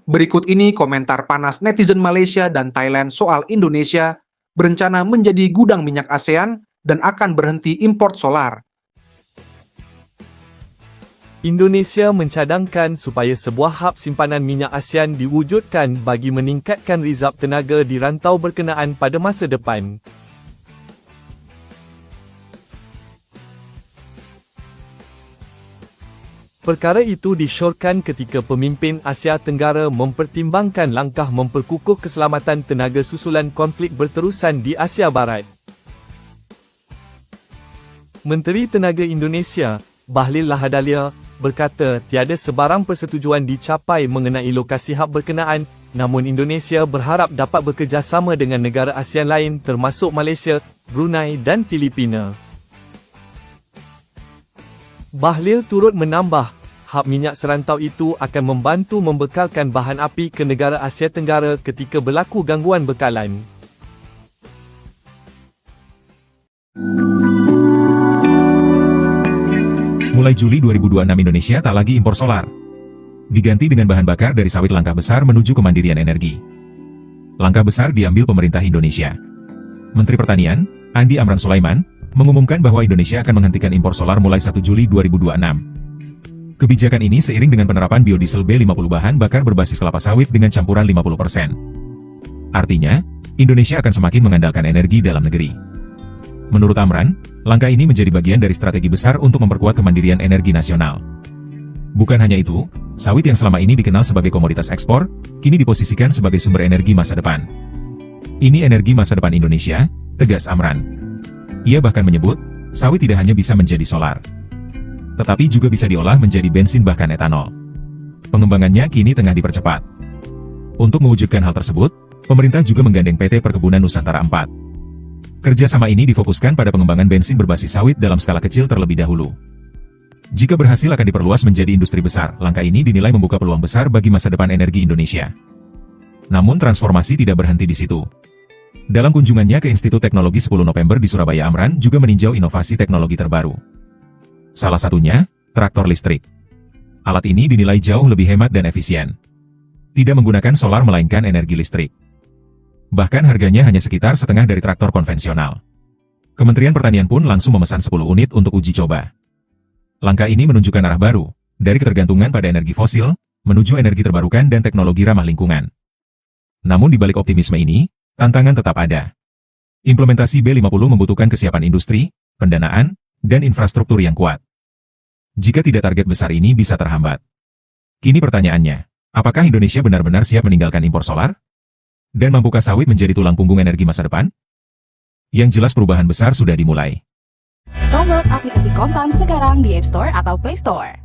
Berikut ini komentar panas netizen Malaysia dan Thailand soal Indonesia berencana menjadi gudang minyak ASEAN dan akan berhenti import solar. Indonesia mencadangkan supaya sebuah hub simpanan minyak ASEAN diwujudkan bagi meningkatkan rizab tenaga di rantau berkenaan pada masa depan. Perkara itu disyorkan ketika pemimpin Asia Tenggara mempertimbangkan langkah memperkukuh keselamatan tenaga susulan konflik berterusan di Asia Barat. Menteri Tenaga Indonesia, Bahlil Lahadalia, berkata tiada sebarang persetujuan dicapai mengenai lokasi hub berkenaan, namun Indonesia berharap dapat bekerjasama dengan negara ASEAN lain termasuk Malaysia, Brunei dan Filipina. Bahlil turut menambah, hub minyak serantau itu akan membantu membekalkan bahan api ke negara Asia Tenggara ketika berlaku gangguan bekalan. Mulai Juli 2026 Indonesia tak lagi impor solar. Diganti dengan bahan bakar dari sawit. Langkah besar menuju kemandirian energi. Langkah besar diambil pemerintah Indonesia. Menteri Pertanian, Andi Amran Sulaiman, mengumumkan bahwa Indonesia akan menghentikan impor solar mulai 1 Juli 2026. Kebijakan ini seiring dengan penerapan biodiesel B50 bahan bakar berbasis kelapa sawit dengan campuran 50%. Artinya, Indonesia akan semakin mengandalkan energi dalam negeri. Menurut Amran, langkah ini menjadi bagian dari strategi besar untuk memperkuat kemandirian energi nasional. Bukan hanya itu, sawit yang selama ini dikenal sebagai komoditas ekspor, kini diposisikan sebagai sumber energi masa depan. Ini energi masa depan Indonesia, tegas Amran. Ia bahkan menyebut, sawit tidak hanya bisa menjadi solar, tetapi juga bisa diolah menjadi bensin bahkan etanol. Pengembangannya kini tengah dipercepat. Untuk mewujudkan hal tersebut, pemerintah juga menggandeng PT Perkebunan Nusantara 4. Kerjasama ini difokuskan pada pengembangan bensin berbasis sawit dalam skala kecil terlebih dahulu. Jika berhasil akan diperluas menjadi industri besar. Langkah ini dinilai membuka peluang besar bagi masa depan energi Indonesia. Namun transformasi tidak berhenti di situ. Dalam kunjungannya ke Institut Teknologi 10 November di Surabaya, Amran juga meninjau inovasi teknologi terbaru. Salah satunya, traktor listrik. Alat ini dinilai jauh lebih hemat dan efisien. Tidak menggunakan solar melainkan energi listrik. Bahkan harganya hanya sekitar setengah dari traktor konvensional. Kementerian Pertanian pun langsung memesan 10 unit untuk uji coba. Langkah ini menunjukkan arah baru, dari ketergantungan pada energi fosil, menuju energi terbarukan dan teknologi ramah lingkungan. Namun di balik optimisme ini, tantangan tetap ada. Implementasi B50 membutuhkan kesiapan industri, pendanaan, dan infrastruktur yang kuat. Jika tidak, target besar ini bisa terhambat. Kini pertanyaannya, apakah Indonesia benar-benar siap meninggalkan impor solar? Dan mampukah sawit menjadi tulang punggung energi masa depan? Yang jelas perubahan besar sudah dimulai. Download aplikasi Kontan sekarang di App Store atau Play Store.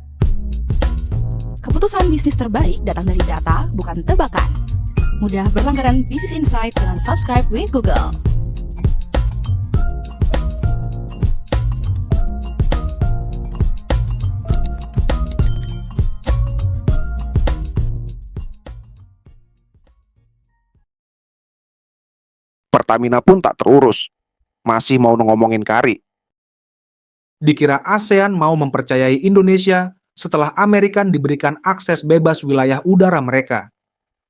Keputusan bisnis terbaik datang dari data, bukan tebakan. Mudah berlangganan Business Insight dengan subscribe with Google. Pertamina pun tak terurus. Masih mau ngomongin kari. Dikira ASEAN mau mempercayai Indonesia setelah Amerika diberikan akses bebas wilayah udara mereka.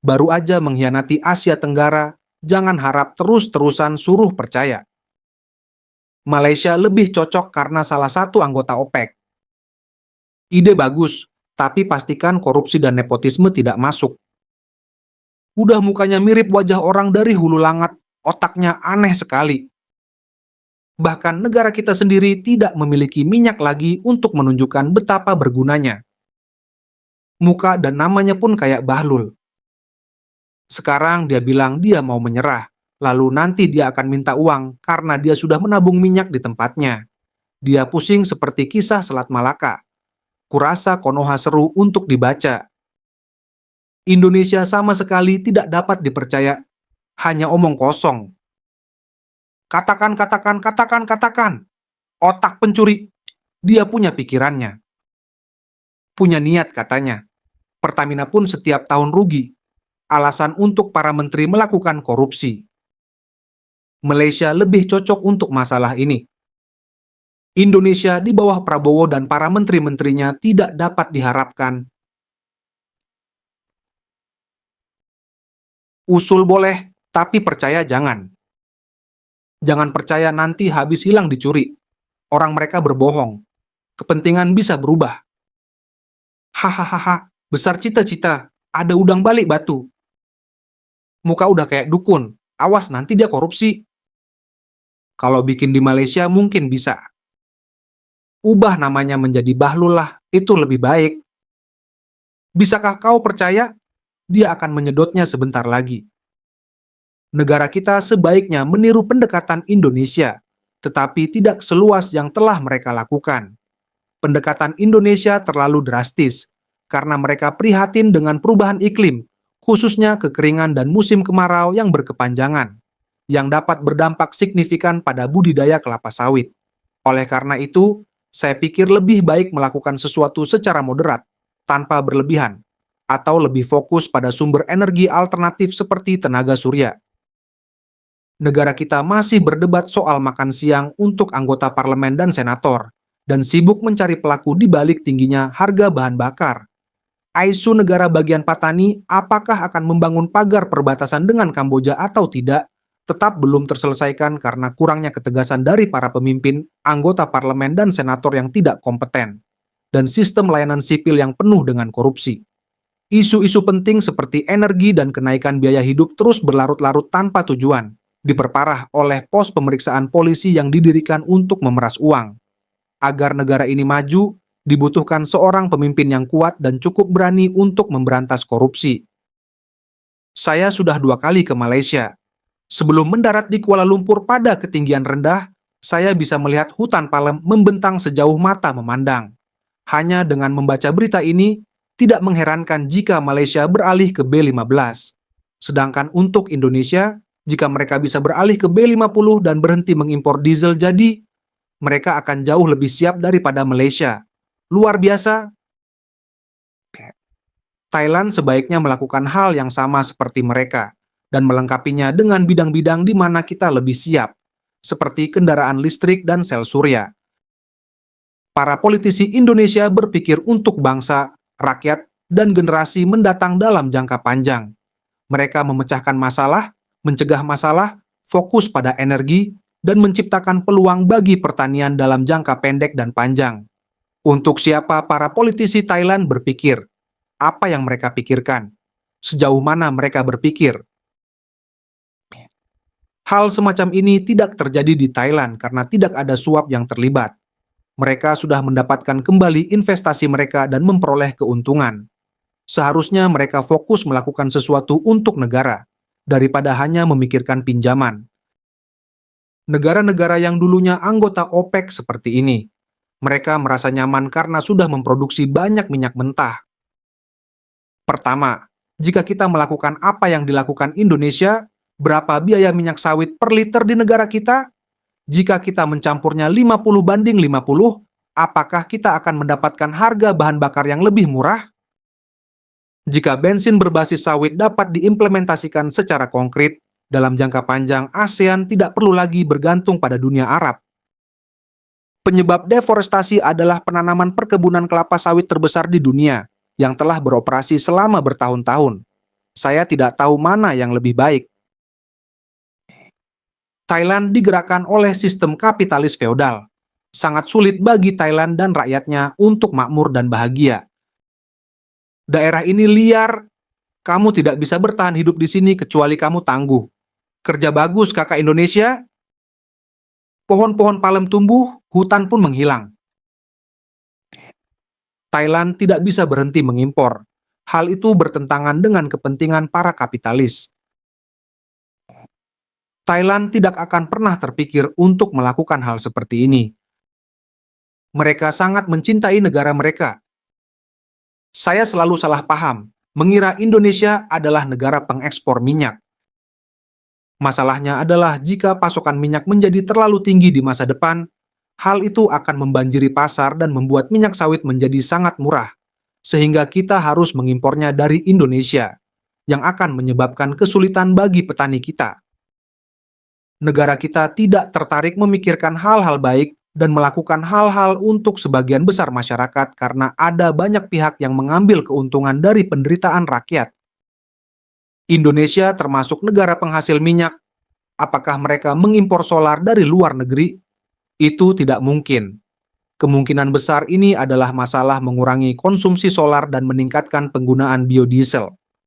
Baru aja mengkhianati Asia Tenggara, jangan harap terus-terusan suruh percaya. Malaysia lebih cocok karena salah satu anggota OPEC. Ide bagus, tapi pastikan korupsi dan nepotisme tidak masuk. Udah mukanya mirip wajah orang dari Hulu Langat, otaknya aneh sekali. Bahkan negara kita sendiri tidak memiliki minyak lagi untuk menunjukkan betapa bergunanya. Muka dan namanya pun kayak Bahlul. Sekarang dia bilang dia mau menyerah, lalu nanti dia akan minta uang karena dia sudah menabung minyak di tempatnya. Dia pusing seperti kisah Selat Malaka. Kurasa Konoha seru untuk dibaca. Indonesia sama sekali tidak dapat dipercaya. Hanya omong kosong. Katakan. Otak pencuri. Dia punya pikirannya. Punya niat katanya. Pertamina pun setiap tahun rugi. Alasan untuk para menteri melakukan korupsi. Malaysia lebih cocok untuk masalah ini. Indonesia di bawah Prabowo dan para menteri-menterinya tidak dapat diharapkan Usul boleh, tapi percaya jangan. Jangan percaya nanti habis hilang dicuri. Orang mereka berbohong. Kepentingan bisa berubah. Hahaha, besar cita-cita, ada udang balik batu. Muka udah kayak dukun, awas nanti dia korupsi. Kalau bikin di Malaysia mungkin bisa. Ubah namanya menjadi Bahlul lah, itu lebih baik. Bisakah kau percaya? Dia akan menyedotnya sebentar lagi. Negara kita sebaiknya meniru pendekatan Indonesia, tetapi tidak seluas yang telah mereka lakukan. Pendekatan Indonesia terlalu drastis, karena mereka prihatin dengan perubahan iklim, khususnya kekeringan dan musim kemarau yang berkepanjangan, yang dapat berdampak signifikan pada budidaya kelapa sawit. Oleh karena itu, saya pikir lebih baik melakukan sesuatu secara moderat, tanpa berlebihan, atau lebih fokus pada sumber energi alternatif seperti tenaga surya. Negara kita masih berdebat soal makan siang untuk anggota parlemen dan senator, dan sibuk mencari pelaku di balik tingginya harga bahan bakar. Isu negara bagian Patani apakah akan membangun pagar perbatasan dengan Kamboja atau tidak, tetap belum terselesaikan karena kurangnya ketegasan dari para pemimpin, anggota parlemen dan senator yang tidak kompeten, dan sistem layanan sipil yang penuh dengan korupsi. Isu-isu penting seperti energi dan kenaikan biaya hidup terus berlarut-larut tanpa tujuan, diperparah oleh pos pemeriksaan polisi yang didirikan untuk memeras uang. Agar negara ini maju, dibutuhkan seorang pemimpin yang kuat dan cukup berani untuk memberantas korupsi. Saya sudah 2 kali ke Malaysia. Sebelum mendarat di Kuala Lumpur pada ketinggian rendah, saya bisa melihat hutan palem membentang sejauh mata memandang. Hanya dengan membaca berita ini, tidak mengherankan jika Malaysia beralih ke B15. Sedangkan untuk Indonesia, jika mereka bisa beralih ke B50 dan berhenti mengimpor diesel jadi, mereka akan jauh lebih siap daripada Malaysia. Luar biasa. Thailand sebaiknya melakukan hal yang sama seperti mereka, dan melengkapinya dengan bidang-bidang di mana kita lebih siap, seperti kendaraan listrik dan sel surya. Para politisi Indonesia berpikir untuk bangsa, rakyat, dan generasi mendatang dalam jangka panjang. Mereka memecahkan masalah, mencegah masalah, fokus pada energi, dan menciptakan peluang bagi pertanian dalam jangka pendek dan panjang. Untuk siapa para politisi Thailand berpikir? Apa yang mereka pikirkan? Sejauh mana mereka berpikir? Hal semacam ini tidak terjadi di Thailand karena tidak ada suap yang terlibat. Mereka sudah mendapatkan kembali investasi mereka dan memperoleh keuntungan. Seharusnya mereka fokus melakukan sesuatu untuk negara, daripada hanya memikirkan pinjaman. Negara-negara yang dulunya anggota OPEC seperti ini, mereka merasa nyaman karena sudah memproduksi banyak minyak mentah. Pertama, jika kita melakukan apa yang dilakukan Indonesia, berapa biaya minyak sawit per liter di negara kita? Jika kita mencampurnya 50:50, apakah kita akan mendapatkan harga bahan bakar yang lebih murah? Jika bensin berbasis sawit dapat diimplementasikan secara konkret, dalam jangka panjang ASEAN tidak perlu lagi bergantung pada dunia Arab. Penyebab deforestasi adalah penanaman perkebunan kelapa sawit terbesar di dunia, yang telah beroperasi selama bertahun-tahun. Saya tidak tahu mana yang lebih baik. Thailand digerakkan oleh sistem kapitalis feodal. Sangat sulit bagi Thailand dan rakyatnya untuk makmur dan bahagia. Daerah ini liar. Kamu tidak bisa bertahan hidup di sini kecuali kamu tangguh. Kerja bagus kakak Indonesia. Pohon-pohon palem tumbuh, hutan pun menghilang. Thailand tidak bisa berhenti mengimpor. Hal itu bertentangan dengan kepentingan para kapitalis. Thailand tidak akan pernah terpikir untuk melakukan hal seperti ini. Mereka sangat mencintai negara mereka. Saya selalu salah paham, mengira Indonesia adalah negara pengekspor minyak. Masalahnya adalah jika pasokan minyak menjadi terlalu tinggi di masa depan, hal itu akan membanjiri pasar dan membuat minyak sawit menjadi sangat murah, sehingga kita harus mengimpornya dari Indonesia, yang akan menyebabkan kesulitan bagi petani kita. Negara kita tidak tertarik memikirkan hal-hal baik dan melakukan hal-hal untuk sebagian besar masyarakat karena ada banyak pihak yang mengambil keuntungan dari penderitaan rakyat. Indonesia termasuk negara penghasil minyak. Apakah mereka mengimpor solar dari luar negeri? Itu tidak mungkin. Kemungkinan besar ini adalah masalah mengurangi konsumsi solar dan meningkatkan penggunaan biodiesel.